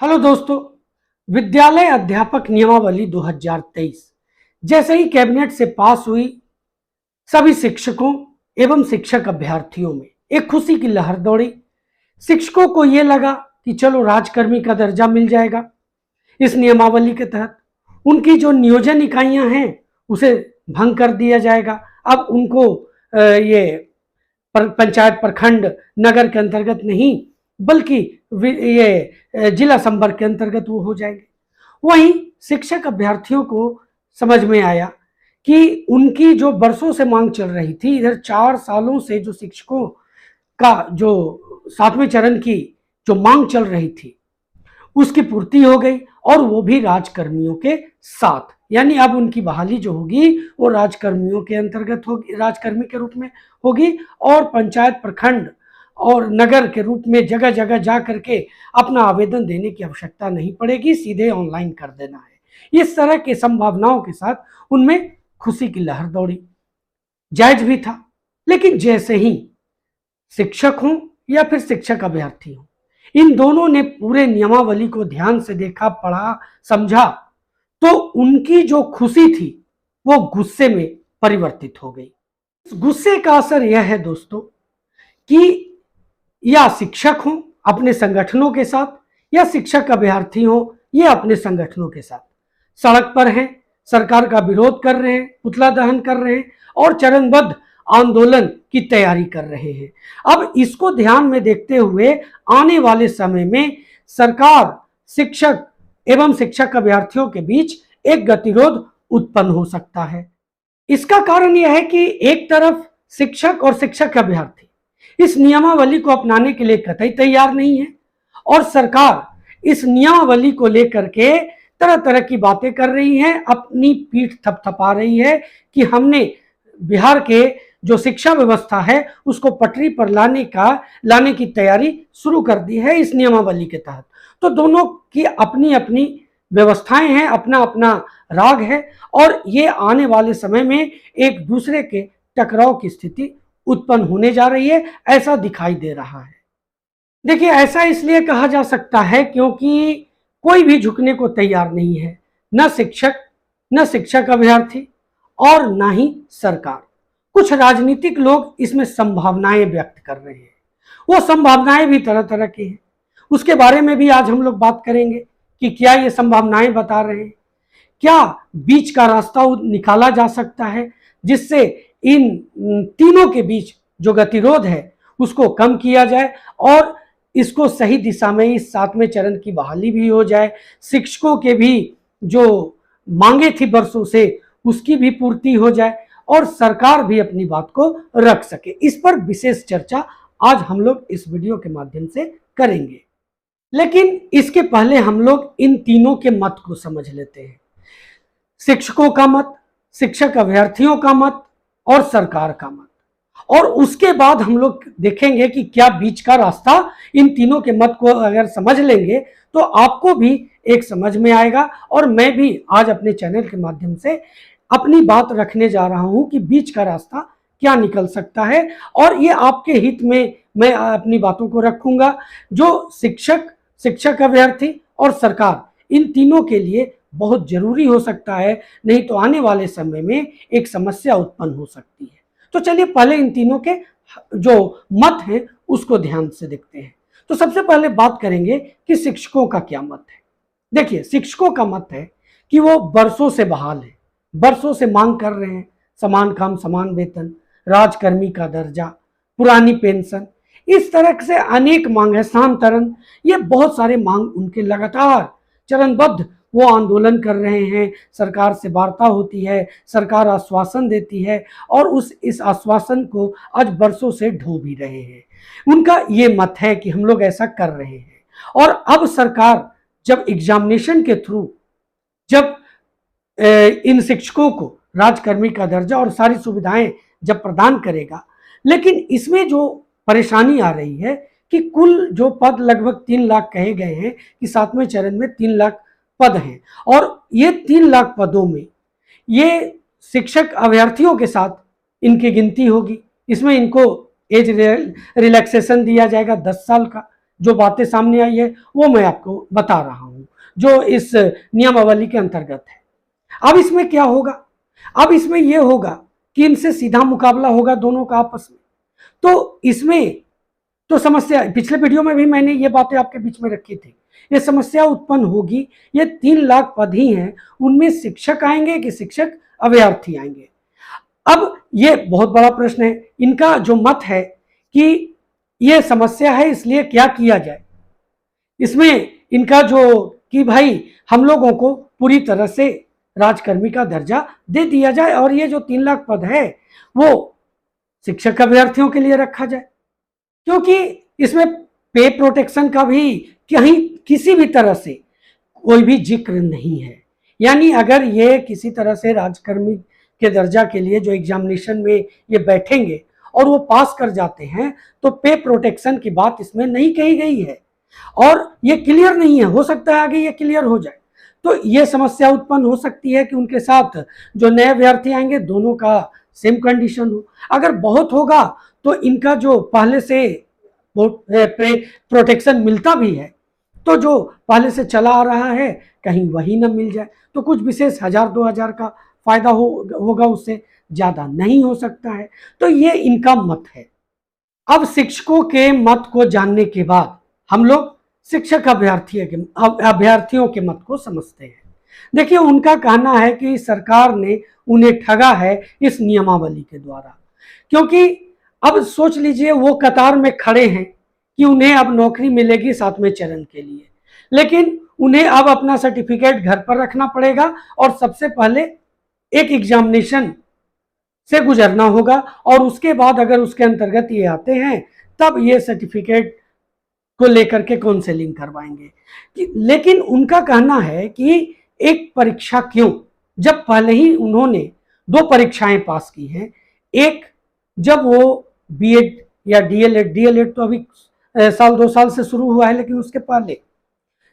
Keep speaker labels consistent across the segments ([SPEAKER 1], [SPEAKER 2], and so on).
[SPEAKER 1] Hello दोस्तों, विद्यालय अध्यापक नियमावली 2023 जैसे ही कैबिनेट से पास हुई, सभी शिक्षकों एवं शिक्षक अभ्यर्थियों में एक खुशी की लहर दौड़ी। शिक्षकों को यह लगा कि चलो राजकर्मी का दर्जा मिल जाएगा। इस नियमावली के तहत उनकी जो नियोजन इकाइयां हैं उसे भंग कर दिया जाएगा। अब उनको ये पंचायत प्रखंड नगर के अंतर्गत नहीं बल्कि ये जिला संवर्ग के अंतर्गत वो हो जाएंगे। वहीं शिक्षक अभ्यर्थियों को समझ में आया कि उनकी जो बरसों से मांग चल रही थी, इधर 4 सालों से जो शिक्षकों का जो 7वें चरण की जो मांग चल रही थी उसकी पूर्ति हो गई, और वो भी राजकर्मियों के साथ। यानी अब उनकी बहाली जो होगी वो राजकर्मियों के अंतर्गत होगी, राजकर्मी के रूप में होगी, और पंचायत प्रखंड और नगर के रूप में जगह जगह जा करके अपना आवेदन देने की आवश्यकता नहीं पड़ेगी, सीधे ऑनलाइन कर देना है। इस तरह के संभावनाओं के साथ उनमें खुशी की लहर दौड़ी। जायज भी था, लेकिन जैसे ही शिक्षक हों या फिर शिक्षक अभ्यर्थी हों, इन दोनों ने पूरे नियमावली को ध्यान से देखा, पढ़ा, समझा, तो उनकी जो खुशी थी वो गुस्से में परिवर्तित हो गई। इस गुस्से का असर यह है दोस्तों कि या शिक्षक हों अपने संगठनों के साथ या शिक्षक अभ्यर्थी हों ये अपने संगठनों के साथ सड़क पर हैं, सरकार का विरोध कर रहे हैं, पुतला दहन कर रहे हैं और चरणबद्ध आंदोलन की तैयारी कर रहे हैं। अब इसको ध्यान में देखते हुए आने वाले समय में सरकार, शिक्षक एवं शिक्षक अभ्यर्थियों के बीच एक गतिरोध उत्पन्न हो सकता है। इसका कारण यह है कि एक तरफ शिक्षक और शिक्षक अभ्यर्थी इस नियमावली को अपनाने के लिए कतई तैयार नहीं है, और सरकार इस नियमावली को लेकर के तरह तरह की बातें कर रही है, अपनी पीठ थपथपा रही है कि हमने बिहार के जो शिक्षा व्यवस्था है उसको पटरी पर लाने की तैयारी शुरू कर दी है इस नियमावली के तहत। तो दोनों की अपनी अपनी व्यवस्थाएं हैं, अपना अपना राग है, और ये आने वाले समय में एक दूसरे के टकराव की स्थिति उत्पन्न होने जा रही है, ऐसा दिखाई दे रहा है। देखिए, ऐसा इसलिए कहा जा सकता है क्योंकि कोई भी झुकने को तैयार नहीं है, न शिक्षक, न शिक्षक अभ्यर्थी और न ही सरकार। कुछ राजनीतिक लोग इसमें संभावनाएं व्यक्त कर रहे हैं। वो संभावनाएं भी तरह तरह की हैं, उसके बारे में भी आज हम लोग बात करेंगे कि क्या ये संभावनाएं बता रहे हैं, क्या बीच का रास्ता निकाला जा सकता है जिससे इन तीनों के बीच जो गतिरोध है उसको कम किया जाए और इसको सही दिशा में इस 7वें चरण की बहाली भी हो जाए, शिक्षकों के भी जो मांगे थी बरसों से उसकी भी पूर्ति हो जाए और सरकार भी अपनी बात को रख सके। इस पर विशेष चर्चा आज हम लोग इस वीडियो के माध्यम से करेंगे, लेकिन इसके पहले हम लोग इन तीनों के मत को समझ लेते हैं। शिक्षकों का मत, शिक्षक अभ्यर्थियों का मत और सरकार का मत, और उसके बाद हम लोग देखेंगे कि क्या बीच का रास्ता। इन तीनों के मत को अगर समझ लेंगे तो आपको भी एक समझ में आएगा, और मैं भी आज अपने चैनल के माध्यम से अपनी बात रखने जा रहा हूं कि बीच का रास्ता क्या निकल सकता है, और ये आपके हित में मैं अपनी बातों को रखूंगा। जो शिक्षक, शिक्षक अभ्यर्थी और सरकार, इन तीनों के लिए बहुत जरूरी हो सकता है, नहीं तो आने वाले समय में एक समस्या उत्पन्न हो सकती है। तो चलिए पहले इन तीनों के जो मत हैं उसको ध्यान से देखते हैं। तो सबसे पहले बात करेंगे कि शिक्षकों का क्या मत है। देखिए, शिक्षकों का मत है कि वो बरसों से बहाल है, बरसों से मांग कर रहे हैं समान काम समान वेतन, राजकर्मी का दर्जा, पुरानी पेंशन, इस तरह से अनेक मांग है, स्थानांतरण, ये बहुत सारे मांग उनके लगातार चरणबद्ध वो आंदोलन कर रहे हैं। सरकार से वार्ता होती है, सरकार आश्वासन देती है और इस आश्वासन को आज बरसों से ढो भी रहे हैं। उनका ये मत है कि हम लोग ऐसा कर रहे हैं, और अब सरकार जब एग्जामिनेशन के थ्रू जब इन शिक्षकों को राजकर्मी का दर्जा और सारी सुविधाएं जब प्रदान करेगा, लेकिन इसमें जो परेशानी आ रही है कि कुल जो पद लगभग 3 लाख कहे गए हैं कि 7वें चरण में 3 लाख पद हैं, और ये 3 लाख पदों में ये शिक्षक अभ्यर्थियों के साथ इनकी गिनती होगी। इसमें इनको एज रिलैक्सेशन दिया जाएगा 10 साल का, जो बातें सामने आई है वो मैं आपको बता रहा हूं, जो इस नियमावली के अंतर्गत है। अब इसमें क्या होगा? अब इसमें यह होगा कि इनसे सीधा मुकाबला होगा दोनों का आपस में। तो इसमें तो समस्या, पिछले वीडियो में भी मैंने ये बातें आपके बीच में रखी थी, ये समस्या उत्पन्न होगी। ये 3 लाख पद ही हैं, उनमें शिक्षक आएंगे कि शिक्षक अभ्यर्थी आएंगे? अब ये बहुत बड़ा प्रश्न है। इनका जो मत है कि ये समस्या है, इसलिए क्या किया जाए, इसमें इनका जो कि भाई हम लोगों को पूरी तरह से राजकर्मी का दर्जा दे दिया जाए और ये जो 3 लाख पद है वो शिक्षक अभ्यर्थियों के लिए रखा जाए, क्योंकि इसमें पे प्रोटेक्शन का भी कहीं किसी भी तरह से कोई भी जिक्र नहीं है। यानी अगर ये किसी तरह से राजकर्मी के दर्जा के लिए जो एग्जामिनेशन में ये बैठेंगे और वो पास कर जाते हैं तो पे प्रोटेक्शन की बात इसमें नहीं कही गई है और ये क्लियर नहीं है। हो सकता है आगे ये क्लियर हो जाए, तो ये समस्या उत्पन्न हो सकती है कि उनके साथ जो नए अभ्यर्थी आएंगे दोनों का सेम कंडीशन हो। अगर बहुत होगा तो इनका जो पहले से प्रोटेक्शन मिलता भी है तो जो पहले से चला आ रहा है कहीं वही ना मिल जाए, तो कुछ विशेष 1000-2000 का फायदा होगा, उससे ज्यादा नहीं हो सकता है। तो ये इनका मत है। अब शिक्षकों के मत को जानने के बाद हम लोग शिक्षक अभ्यर्थियों के मत को समझते हैं। देखिए, उनका कहना है कि सरकार ने उन्हें ठगा है इस नियमावली के द्वारा, क्योंकि अब सोच लीजिए वो कतार में खड़े हैं कि उन्हें अब नौकरी मिलेगी 7वें चरण के लिए, लेकिन उन्हें अब अपना सर्टिफिकेट घर पर रखना पड़ेगा और सबसे पहले एक एग्जामिनेशन से गुजरना होगा और उसके बाद अगर उसके अंतर्गत ये आते हैं तब ये सर्टिफिकेट को लेकर के काउंसलिंग करवाएंगे। लेकिन उनका कहना है कि एक परीक्षा क्यों, जब पहले ही उन्होंने 2 परीक्षाएं पास की हैं। एक जब वो बीएड या डीएलएड तो अभी साल 2 साल से शुरू हुआ है, लेकिन उसके पहले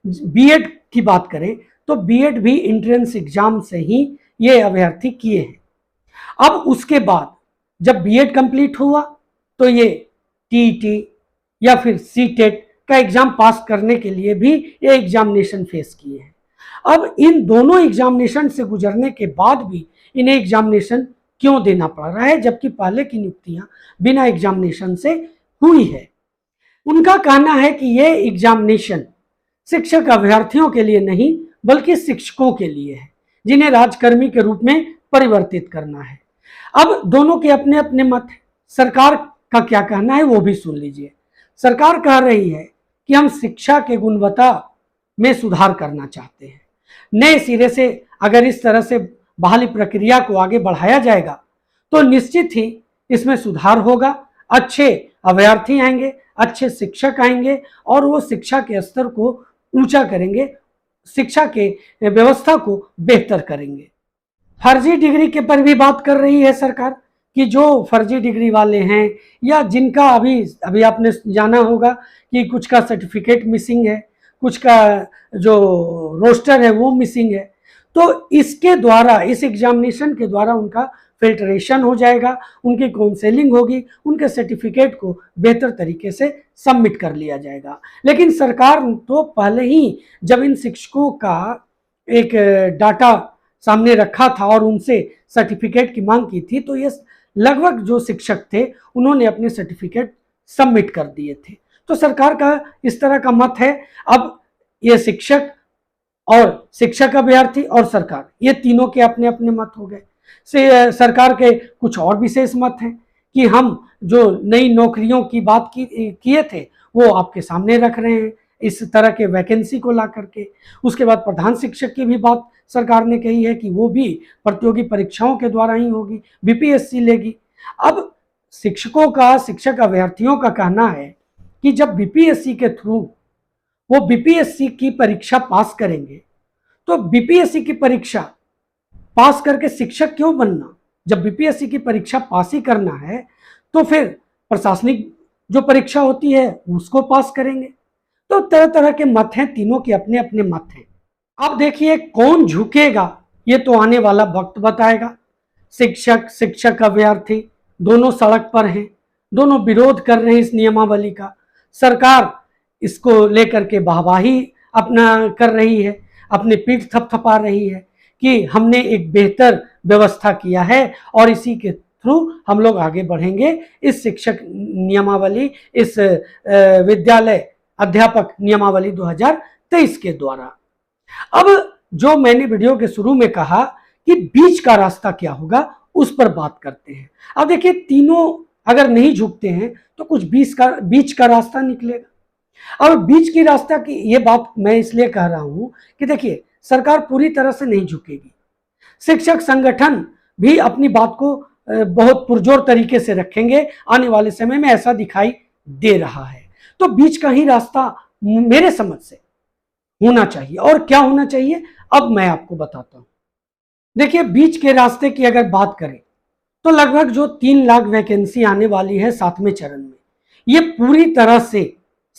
[SPEAKER 1] बीएड की बात करें तो बीएड भी एंट्रेंस एग्जाम से ही ये अभ्यर्थी किए हैं। अब उसके बाद जब बीएड कंप्लीट हुआ तो ये टीईटी या फिर सीटेट का एग्जाम पास करने के लिए भी ये एग्जामिनेशन फेस किए हैं। अब इन दोनों एग्जामिनेशन से गुजरने के बाद भी इन्हें एग्जामिनेशन क्यों देना पड़ रहा है, जबकि पहले की नियुक्तियां बिना एग्जामिनेशन से हुई है? उनका कहना है कि यह एग्जामिनेशन शिक्षक अभ्यर्थियों के लिए नहीं बल्कि शिक्षकों के लिए है, जिन्हें राजकर्मी के रूप में परिवर्तित करना है। अब दोनों के अपने अपने मत हैं। सरकार का क्या कहना है वो भी सुन लीजिए। सरकार कह रही है कि हम शिक्षा के गुणवत्ता में सुधार करना चाहते हैं। नए सिरे से अगर इस तरह से बहाली प्रक्रिया को आगे बढ़ाया जाएगा तो निश्चित ही इसमें सुधार होगा। अच्छे अभ्यर्थी आएंगे, अच्छे शिक्षक आएंगे और वो शिक्षा के स्तर को ऊंचा करेंगे, शिक्षा के व्यवस्था को बेहतर करेंगे। फर्जी डिग्री के पर भी बात कर रही है सरकार कि जो फर्जी डिग्री वाले हैं या जिनका अभी आपने जाना होगा कि कुछ का सर्टिफिकेट मिसिंग है, कुछ का जो रोस्टर है वो मिसिंग है, तो इसके द्वारा, इस एग्जामिनेशन के द्वारा उनका फिल्ट्रेशन हो जाएगा, उनकी काउंसलिंग होगी, उनके सर्टिफिकेट को बेहतर तरीके से सबमिट कर लिया जाएगा। लेकिन सरकार तो पहले ही जब इन शिक्षकों का एक डाटा सामने रखा था और उनसे सर्टिफिकेट की मांग की थी, तो ये लगभग जो शिक्षक थे उन्होंने अपने सर्टिफिकेट सबमिट कर दिए थे। तो सरकार का इस तरह का मत है। अब ये शिक्षक और शिक्षक अभ्यर्थी और सरकार, ये तीनों के अपने अपने मत हो गए। सरकार के कुछ और विशेष मत हैं कि हम जो नई नौकरियों की बात किए थे वो आपके सामने रख रहे हैं इस तरह के वैकेंसी को ला करके। उसके बाद प्रधान शिक्षक की भी बात सरकार ने कही है कि वो भी प्रतियोगी परीक्षाओं के द्वारा ही होगी, बीपीएससी लेगी। अब शिक्षकों का, शिक्षक अभ्यर्थियों का कहना है कि जब बीपीएससी के थ्रू वो बीपीएससी की परीक्षा पास करेंगे तो बीपीएससी की परीक्षा पास करके शिक्षक क्यों बनना? जब बीपीएससी की परीक्षा पास ही करना है तो फिर प्रशासनिक जो परीक्षा होती है उसको पास करेंगे। तो तरह तरह के मत हैं, तीनों के अपने अपने मत हैं। अब देखिए कौन झुकेगा ये तो आने वाला वक्त बताएगा। शिक्षक अभ्यर्थी दोनों सड़क पर हैं, दोनों विरोध कर रहे हैं इस नियमावली का। सरकार इसको लेकर के वाहवाही अपना कर रही है, अपनी पीठ थपथपा रही है कि हमने एक बेहतर व्यवस्था किया है और इसी के थ्रू हम लोग आगे बढ़ेंगे। इस शिक्षक नियमावली, इस विद्यालय अध्यापक नियमावली 2023 के द्वारा। अब जो मैंने वीडियो के शुरू में कहा कि बीच का रास्ता क्या होगा, उस पर बात करते हैं। अब देखिए, तीनों अगर नहीं झुकते हैं तो कुछ बीच का रास्ता निकलेगा। अब बीच की रास्ता की ये बात मैं इसलिए कह रहा हूं कि देखिए, सरकार पूरी तरह से नहीं झुकेगी, शिक्षक संगठन भी अपनी बात को बहुत पुरजोर तरीके से रखेंगे। आने वाले समय में ऐसा दिखाई दे रहा है। तो बीच का ही रास्ता मेरे समझ से होना चाहिए। और क्या होना चाहिए, अब मैं आपको बताता हूं। देखिए, बीच के रास्ते की अगर बात करें तो लगभग जो 3 लाख वैकेंसी आने वाली है 7वें चरण में, ये पूरी तरह से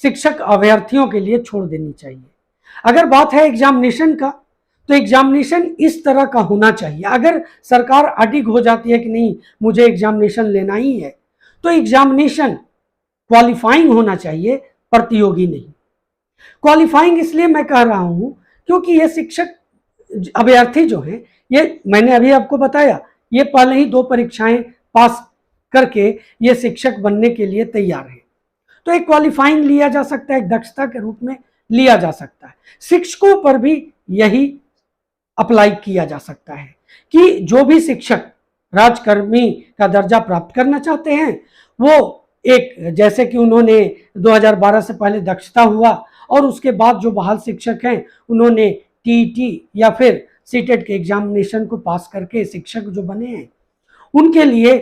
[SPEAKER 1] शिक्षक अभ्यर्थियों के लिए छोड़ देनी चाहिए। अगर बात है एग्जामिनेशन का, तो एग्जामिनेशन इस तरह का होना चाहिए। अगर सरकार अडिग हो जाती है कि नहीं मुझे एग्जामिनेशन लेना ही है, तो एग्जामिनेशन क्वालिफाइंग होना चाहिए, प्रतियोगी नहीं। क्वालिफाइंग इसलिए मैं कह रहा हूं क्योंकि ये शिक्षक अभ्यर्थी जो है, ये मैंने अभी आपको बताया, ये पहले ही 2 परीक्षाएं पास करके ये शिक्षक बनने के लिए तैयार है। तो एक क्वालिफाइंग लिया जा सकता है, एक दक्षता के रूप में लिया जा सकता है। शिक्षकों पर भी यही अप्लाई किया जा सकता है कि जो भी शिक्षक राजकर्मी का दर्जा प्राप्त करना चाहते हैं, वो एक, जैसे कि उन्होंने 2012 से पहले दक्षता हुआ और उसके बाद जो बहाल शिक्षक हैं उन्होंने टीईटी या फिर सीटेट के एग्जामिनेशन को पास करके शिक्षक जो बने हैं, उनके लिए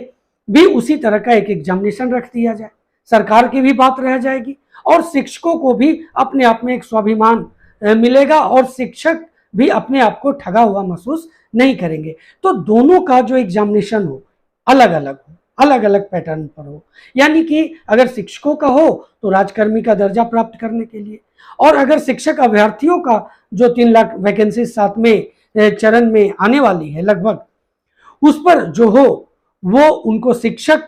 [SPEAKER 1] भी उसी तरह का एक एग्जामिनेशन रख दिया जाए। सरकार की भी बात रह जाएगी और शिक्षकों को भी अपने आप में एक स्वाभिमान मिलेगा और शिक्षक भी अपने आप को ठगा हुआ महसूस नहीं करेंगे। तो दोनों का जो एग्जामिनेशन हो अलग अलग हो, अलग अलग पैटर्न पर हो। यानी कि अगर शिक्षकों का हो तो राजकर्मी का दर्जा प्राप्त करने के लिए, और अगर शिक्षक अभ्यर्थियों का जो 3 लाख वैकेंसी 7वें चरण में आने वाली है लगभग, उस पर जो हो वो उनको शिक्षक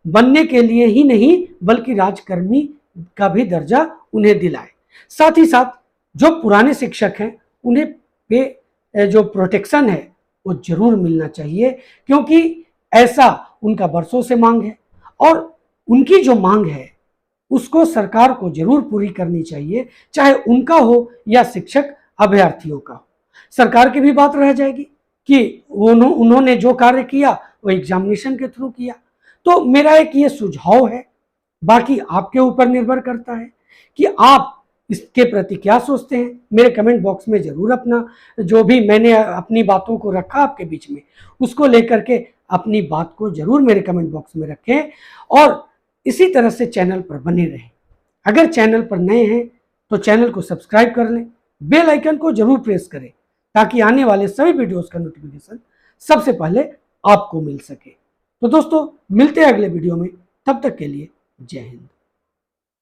[SPEAKER 1] बनने के लिए ही नहीं बल्कि राजकर्मी का भी दर्जा उन्हें दिलाए। साथ ही साथ जो पुराने शिक्षक हैं उन्हें पे जो प्रोटेक्शन है वो जरूर मिलना चाहिए, क्योंकि ऐसा उनका बरसों से मांग है और उनकी जो मांग है उसको सरकार को जरूर पूरी करनी चाहिए, चाहे उनका हो या शिक्षक अभ्यर्थियों का हो। सरकार की भी बात रह जाएगी कि उन्होंने जो कार्य किया वो एग्जामिनेशन के थ्रू किया। तो मेरा एक ये सुझाव है, बाकी आपके ऊपर निर्भर करता है कि आप इसके प्रति क्या सोचते हैं। मेरे कमेंट बॉक्स में जरूर अपना जो भी मैंने अपनी बातों को रखा आपके बीच में, उसको लेकर के अपनी बात को जरूर मेरे कमेंट बॉक्स में रखें और इसी तरह से चैनल पर बने रहें। अगर चैनल पर नए हैं तो चैनल को सब्सक्राइब कर लें, बेल आइकन को जरूर प्रेस करें ताकि आने वाले सभी वीडियोस का नोटिफिकेशन सबसे पहले आपको मिल सके। तो दोस्तों, मिलते हैं अगले वीडियो में, तब तक के लिए जय हिंद।